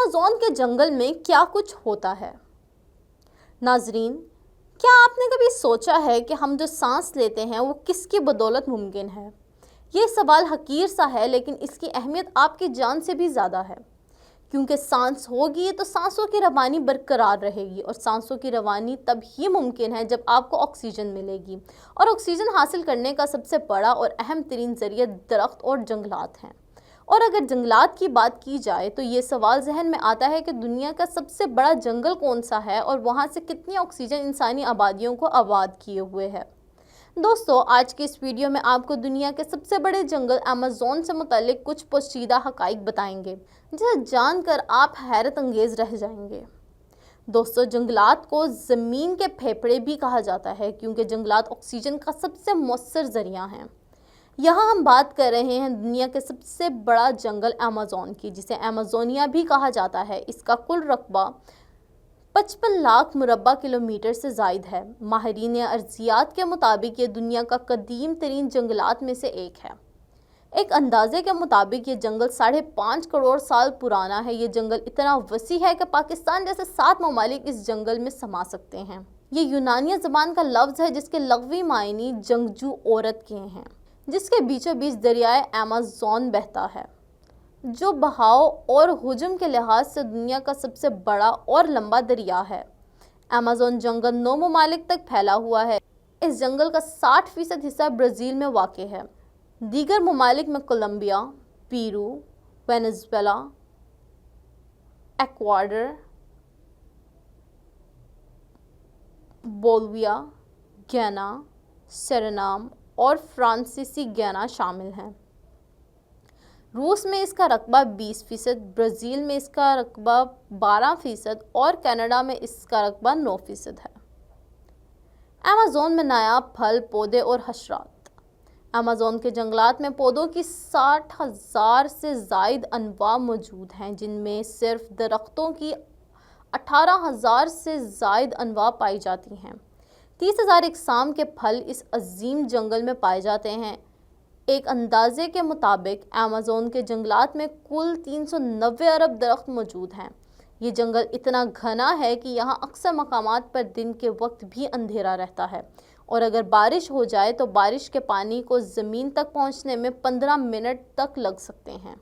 Amazon کے جنگل میں کیا کچھ ہوتا ہے؟ ناظرین، کیا آپ نے کبھی سوچا ہے کہ ہم جو سانس لیتے ہیں وہ کس کی بدولت ممکن ہے؟ یہ سوال حقیر سا ہے، لیکن اس کی اہمیت آپ کی جان سے بھی زیادہ ہے، کیونکہ سانس ہوگی تو سانسوں کی روانی برقرار رہے گی، اور سانسوں کی روانی تب ہی ممکن ہے جب آپ کو آکسیجن ملے گی، اور آکسیجن حاصل کرنے کا سب سے بڑا اور اہم ترین ذریعہ درخت اور جنگلات ہیں۔ اور اگر جنگلات کی بات کی جائے تو یہ سوال ذہن میں آتا ہے کہ دنیا کا سب سے بڑا جنگل کون سا ہے اور وہاں سے کتنی آکسیجن انسانی آبادیوں کو آباد کیے ہوئے ہے۔ دوستو، آج کی اس ویڈیو میں آپ کو دنیا کے سب سے بڑے جنگل ایمیزون سے متعلق کچھ پوشیدہ حقائق بتائیں گے، جسے جان کر آپ حیرت انگیز رہ جائیں گے۔ دوستو، جنگلات کو زمین کے پھیپھڑے بھی کہا جاتا ہے، کیونکہ جنگلات آکسیجن کا سب سے مؤثر ذریعہ ہیں۔ یہاں ہم بات کر رہے ہیں دنیا کے سب سے بڑا جنگل ایمیزون کی، جسے ایمیزونیا بھی کہا جاتا ہے۔ اس کا کل رقبہ 55 لاکھ مربع کلومیٹر سے زائد ہے۔ ماہرین ارضیات کے مطابق یہ دنیا کا قدیم ترین جنگلات میں سے ایک ہے۔ ایک اندازے کے مطابق یہ جنگل 5.5 کروڑ سال پرانا ہے۔ یہ جنگل اتنا وسیع ہے کہ پاکستان جیسے 7 ممالک اس جنگل میں سما سکتے ہیں۔ یہ یونانی زبان کا لفظ ہے جس کے لغوی معنی جنگجو عورت کے ہیں، جس کے بیچوں بیچ دریائے ایمیزون بہتا ہے، جو بہاؤ اور حجم کے لحاظ سے دنیا کا سب سے بڑا اور لمبا دریا ہے۔ ایمیزون جنگل 9 ممالک تک پھیلا ہوا ہے۔ اس جنگل کا 60% حصہ برازیل میں واقع ہے۔ دیگر ممالک میں Colombia, Peru, Venezuela, Ecuador, Bolivia, Guyana, Suriname اور فرانسیسی گیانا شامل ہیں۔ روس میں اس کا رقبہ 20%، برازیل میں اس کا رقبہ 12% اور کینیڈا میں اس کا رقبہ 9% ہے۔ ایمیزون میں نایاب پھل، پودے اور حشرات۔ ایمیزون کے جنگلات میں پودوں کی 60,000 سے زائد انواع موجود ہیں، جن میں صرف درختوں کی 18,000 سے زائد انواع پائی جاتی ہیں۔ 30,000 اقسام کے پھل اس عظیم جنگل میں پائے جاتے ہیں۔ ایک اندازے کے مطابق ایمیزون کے جنگلات میں کل 390 ارب درخت موجود ہیں۔ یہ جنگل اتنا گھنا ہے کہ یہاں اکثر مقامات پر دن کے وقت بھی اندھیرا رہتا ہے، اور اگر بارش ہو جائے تو بارش کے پانی کو زمین تک پہنچنے میں 15 منٹ تک لگ سکتے ہیں۔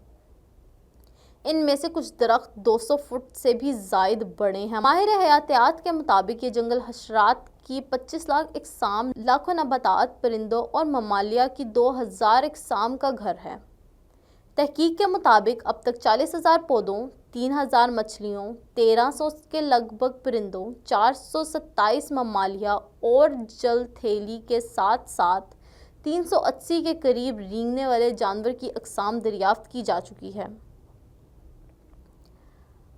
ان میں سے کچھ درخت 200 فٹ سے بھی زائد بڑے ہیں۔ ماہر حیاتیات کے مطابق یہ جنگل حشرات کی 25 لاکھ اقسام، لاکھوں نباتات، پرندوں اور ممالیہ کی 2,000 اقسام کا گھر ہے۔ تحقیق کے مطابق اب تک 40,000 پودوں، 3,000 مچھلیوں، 1,300 کے لگ بھگ پرندوں، 427 ممالیہ اور جل تھیلی کے ساتھ ساتھ 380 کے قریب رینگنے والے جانور کی اقسام دریافت کی جا چکی ہے۔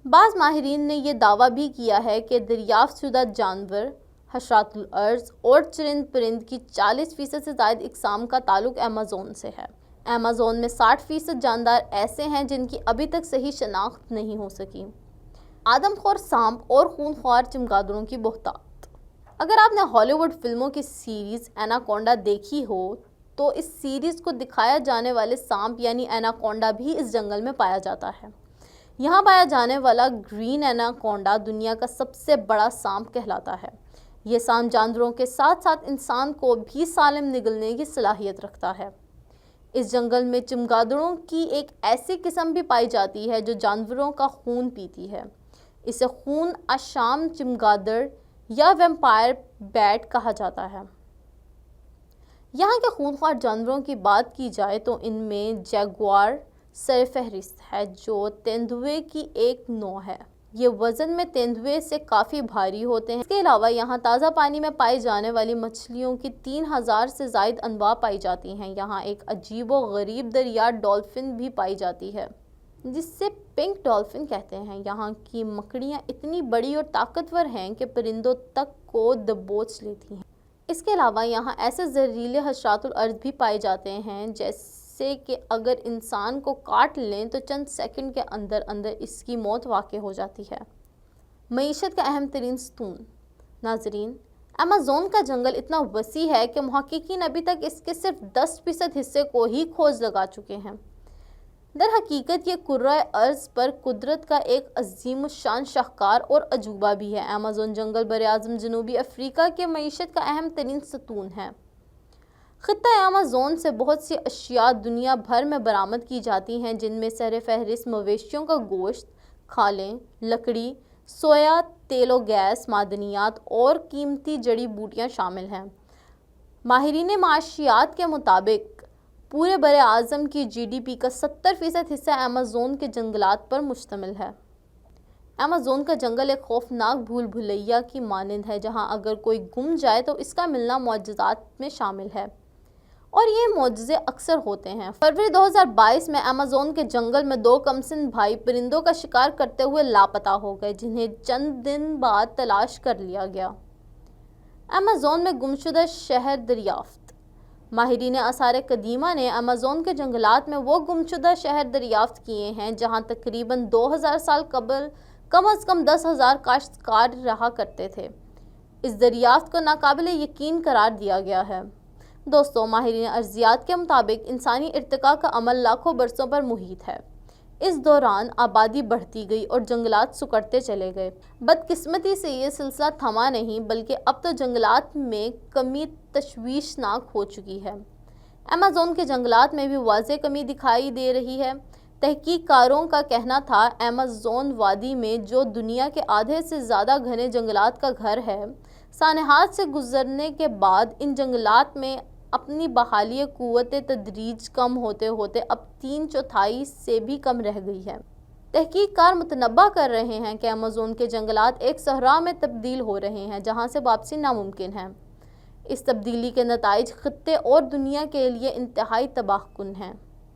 بعض ماہرین نے یہ دعویٰ بھی کیا ہے کہ دریافت شدہ جانور، حشرات الارض اور چرند پرند کی 40% سے زائد اقسام کا تعلق ایمیزون سے ہے۔ ایمیزون میں 60% جاندار ایسے ہیں جن کی ابھی تک صحیح شناخت نہیں ہو سکی۔ آدم خور سانپ اور خونخوار چمگادڑوں کی بہتات۔ اگر آپ نے ہالی ووڈ فلموں کی سیریز ایناکونڈا دیکھی ہو تو اس سیریز کو دکھایا جانے والے سانپ یعنی ایناکونڈا بھی اس جنگل میں پایا جاتا ہے۔ یہاں پایا جانے والا گرین ایناکونڈا دنیا کا سب سے بڑا سانپ کہلاتا ہے۔ یہ سانپ جانوروں کے ساتھ ساتھ انسان کو بھی سالم نگلنے کی صلاحیت رکھتا ہے۔ اس جنگل میں چمگادڑوں کی ایک ایسی قسم بھی پائی جاتی ہے جو جانوروں کا خون پیتی ہے۔ اسے خون آشام چمگادڑ یا ویمپائر بیٹ کہا جاتا ہے۔ یہاں کے خونخوار جانوروں کی بات کی جائے تو ان میں جیگوار سر فہرست ہے، جو تیندوے کی ایک نوع ہے۔ یہ وزن میں تیندوے سے کافی بھاری ہوتے ہیں۔ اس کے علاوہ یہاں تازہ پانی میں پائی جانے والی مچھلیوں کی 3,000 سے زائد انواع پائی جاتی ہیں۔ یہاں ایک عجیب و غریب دریا ڈولفن بھی پائی جاتی ہے، جسے پنک ڈولفن کہتے ہیں۔ یہاں کی مکڑیاں اتنی بڑی اور طاقتور ہیں کہ پرندوں تک کو دبوچ لیتی ہیں۔ اس کے علاوہ یہاں ایسے زہریلے حشرات الارض بھی پائے جاتے ہیں جیسے کہ اگر انسان کو کاٹ لیں تو چند سیکنڈ کے اندر اندر اس کی موت واقع ہو جاتی ہے۔ معیشت کا اہم ترین ستون۔ ناظرین، ایمیزون کا جنگل اتنا وسیع ہے کہ محققین ابھی تک اس کے صرف 10% حصے کو ہی کھوج لگا چکے ہیں۔ در حقیقت یہ کرۂ ارض پر قدرت کا ایک عظیم الشان شاہکار اور عجوبہ بھی ہے۔ ایمیزون جنگل براعظم جنوبی افریقہ کے معیشت کا اہم ترین ستون ہے۔ خطہ ایمیزون سے بہت سی اشیاء دنیا بھر میں برآمد کی جاتی ہیں، جن میں سر فہرست مویشیوں کا گوشت، کھالیں، لکڑی، سویا، تیل و گیس، معدنیات اور قیمتی جڑی بوٹیاں شامل ہیں۔ ماہرین معاشیات کے مطابق پورے براعظم کی جی ڈی پی کا 70% حصہ ایمیزون کے جنگلات پر مشتمل ہے۔ ایمیزون کا جنگل ایک خوفناک بھول بھلیا کی مانند ہے، جہاں اگر کوئی گم جائے تو اس کا ملنا معجزات میں شامل ہے، اور یہ معجزے اکثر ہوتے ہیں۔ فروری 2022 میں ایمیزون کے جنگل میں 2 کمسن بھائی پرندوں کا شکار کرتے ہوئے لاپتہ ہو گئے، جنہیں چند دن بعد تلاش کر لیا گیا۔ ایمیزون میں گمشدہ شہر دریافت۔ ماہرین آثار قدیمہ نے ایمیزون کے جنگلات میں وہ گمشدہ شہر دریافت کیے ہیں جہاں تقریباً 2000 سال قبل کم از کم 10,000 کاشتکار رہا کرتے تھے۔ اس دریافت کو ناقابل یقین قرار دیا گیا ہے۔ دوستو، ماہرین ارضیات کے مطابق انسانی ارتقاء کا عمل لاکھوں برسوں پر محیط ہے۔ اس دوران آبادی بڑھتی گئی اور جنگلات سکڑتے چلے گئے۔ بدقسمتی سے یہ سلسلہ تھما نہیں، بلکہ اب تو جنگلات میں کمی تشویشناک ہو چکی ہے۔ ایمیزون کے جنگلات میں بھی واضح کمی دکھائی دے رہی ہے۔ تحقیق کاروں کا کہنا تھا ایمیزون وادی میں، جو دنیا کے آدھے سے زیادہ گھنے جنگلات کا گھر ہے، سانحات سے گزرنے کے بعد ان جنگلات میں اپنی بحالی قوت تدریج کم ہوتے ہوتے اب 3/4 سے بھی کم رہ گئی ہے۔ تحقیق کار متنبہ کر رہے ہیں کہ ایمیزون کے جنگلات ایک صحرا میں تبدیل ہو رہے ہیں، جہاں سے واپسی ناممکن ہے۔ اس تبدیلی کے نتائج خطے اور دنیا کے لیے انتہائی تباہ کن ہیں۔